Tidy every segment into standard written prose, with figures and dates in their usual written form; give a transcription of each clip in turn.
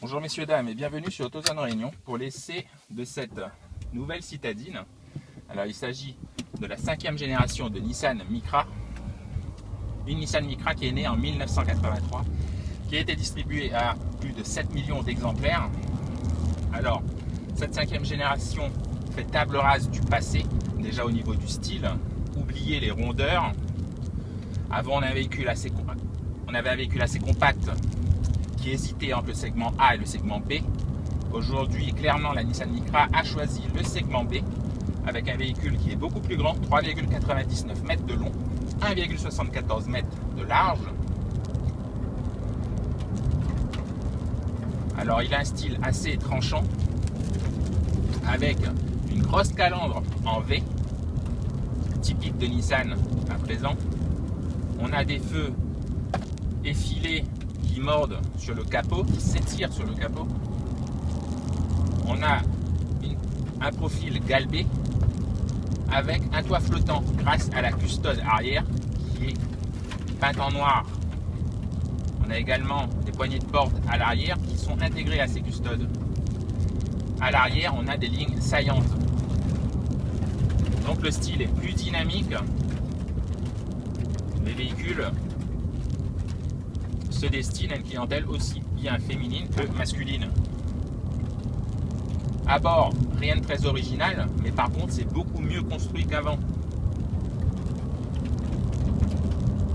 Bonjour messieurs dames et bienvenue sur AutoZone Réunion pour l'essai de cette nouvelle citadine. Alors il s'agit de la 5e génération de Nissan Micra. Une Nissan Micra qui est née en 1983, qui a été distribuée à plus de 7 millions d'exemplaires. Alors cette 5e génération fait table rase du passé, déjà au niveau du style, oubliez les rondeurs. Avant on avait un véhicule assez compact qui hésitait entre le segment A et le segment B. Aujourd'hui, clairement, la Nissan Micra a choisi le segment B avec un véhicule qui est beaucoup plus grand, 3,99 mètres de long, 1,74 mètres de large. Alors, il a un style assez tranchant avec une grosse calandre en V, typique de Nissan à présent. On a des feux effilés qui mordent sur le capot, qui s'étirent sur le capot. On a un profil galbé avec un toit flottant grâce à la custode arrière qui est peinte en noir. On a également des poignées de porte à l'arrière qui sont intégrées à ces custodes. À l'arrière, on a des lignes saillantes. Donc le style est plus dynamique. Les véhicules se destinent à une clientèle aussi bien féminine que masculine. À bord, rien de très original, mais par contre c'est beaucoup mieux construit qu'avant.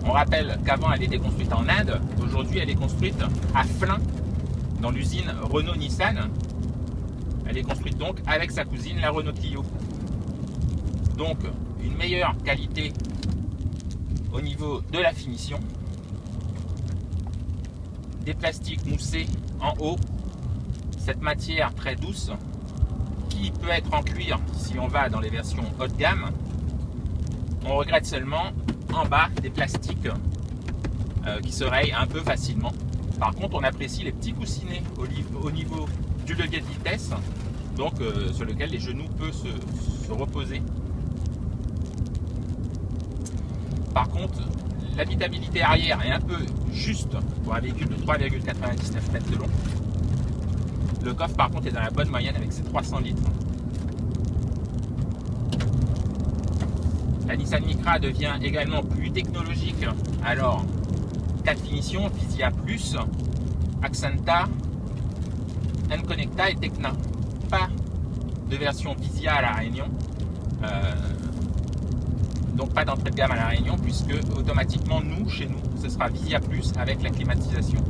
On rappelle qu'avant elle était construite en Inde, aujourd'hui elle est construite à Flins, dans l'usine Renault-Nissan. Elle est construite donc avec sa cousine, la Renault Clio. Donc une meilleure qualité au niveau de la finition. Des plastiques moussés en haut, cette matière très douce qui peut être en cuir si on va dans les versions haut de gamme. On regrette seulement en bas des plastiques qui se rayent un peu facilement. Par contre, on apprécie les petits coussinets au niveau du levier de vitesse, donc sur lequel les genoux peuvent se reposer. Par contre, l'habitabilité arrière est un peu juste pour un véhicule de 3,99 mètres de long. Le coffre par contre est dans la bonne moyenne avec ses 300 litres. La Nissan Micra devient également plus technologique. Alors, 4 finitions, Visia Plus, Accenta, N-Connecta et Tecna. Pas de version Visia à La Réunion. Donc pas d'entrée de gamme à La Réunion puisque automatiquement chez nous ce sera Visia Plus avec la climatisation.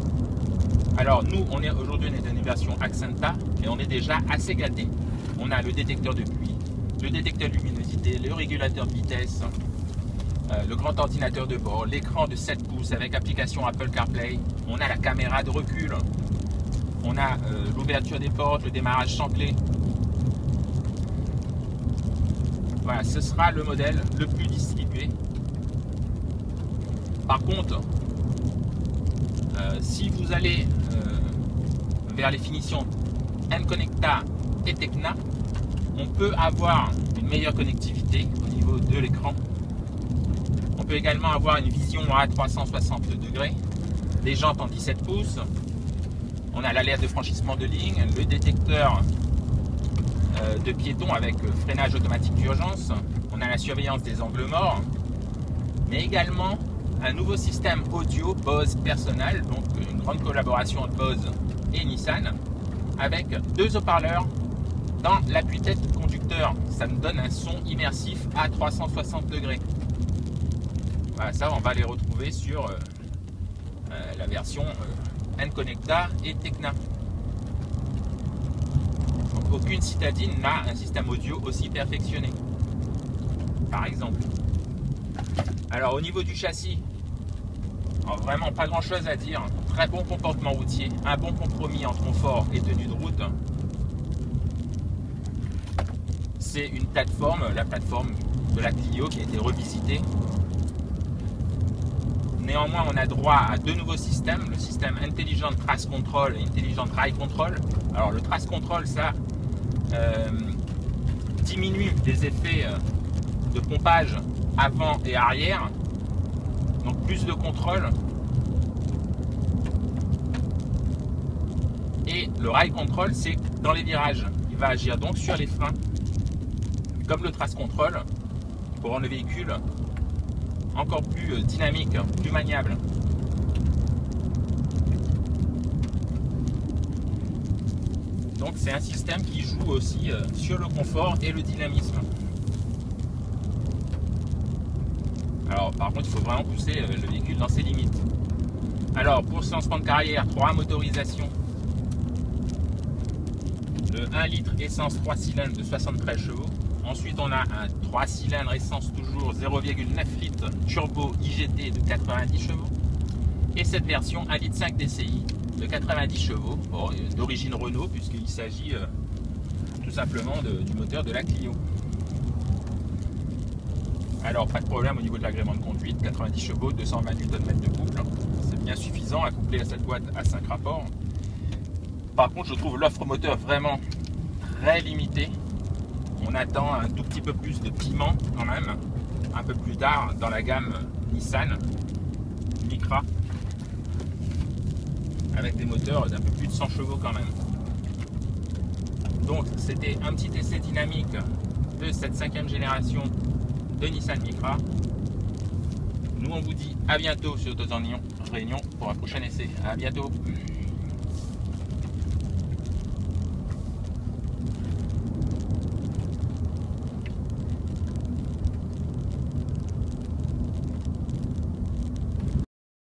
Alors nous on est aujourd'hui dans une version Accenta et on est déjà assez gâté. On a le détecteur de pluie, le détecteur de luminosité, le régulateur de vitesse, le grand ordinateur de bord, l'écran de 7 pouces avec application Apple CarPlay, on a la caméra de recul, on a l'ouverture des portes, le démarrage sans clé. Voilà, ce sera le modèle le plus distribué. Par contre, si vous allez vers les finitions N-Connecta et Tecna, on peut avoir une meilleure connectivité au niveau de l'écran. On peut également avoir une vision à 360 degrés, des jantes en 17 pouces. On a l'alerte de franchissement de ligne, le détecteur de piétons avec freinage automatique d'urgence. On a la surveillance des angles morts, mais également un nouveau système audio Bose Personal, donc une grande collaboration entre Bose et Nissan, avec 2 haut-parleurs dans l'appui-tête conducteur. Ça nous donne un son immersif à 360 degrés. Voilà, ça on va les retrouver sur la version N-Connecta et Tecna. Aucune citadine n'a un système audio aussi perfectionné, par exemple. Alors au niveau du châssis, vraiment pas grand chose à dire. Très bon comportement routier, un bon compromis entre confort et tenue de route. C'est une plateforme, la plateforme de la Clio qui a été revisitée. Néanmoins, on a droit à 2 nouveaux systèmes, le système Intelligent Trace Control et Intelligent Ride Control. Alors le Trace Control, ça diminue les effets de pompage avant et arrière, donc plus de contrôle. Et le ride control, c'est dans les virages. Il va agir donc sur les freins, comme le trace control, pour rendre le véhicule encore plus dynamique, plus maniable. Donc c'est un système qui joue aussi sur le confort et le dynamisme. Alors par contre il faut vraiment pousser le véhicule dans ses limites. Alors pour ce lancement de carrière, 3 motorisations. Le 1 litre essence 3 cylindres de 73 chevaux. Ensuite on a un 3 cylindres essence toujours 0,9 litres turbo IGT de 90 chevaux. Et cette version 1 litre 5 DCI de 90 chevaux, bon, d'origine Renault puisqu'il s'agit tout simplement du moteur de la Clio. Alors pas de problème au niveau de l'agrément de conduite, 90 chevaux, 220 Nm de couple, c'est bien suffisant à coupler à cette boîte à 5 rapports. Par contre je trouve l'offre moteur vraiment très limitée. On attend un tout petit peu plus de piment quand même, un peu plus tard dans la gamme Nissan Micra, avec des moteurs d'un peu plus de 100 chevaux quand même. Donc c'était un petit essai dynamique de cette 5e génération de Nissan Micra. Nous on vous dit à bientôt sur Autos en Réunion pour un prochain essai. À bientôt.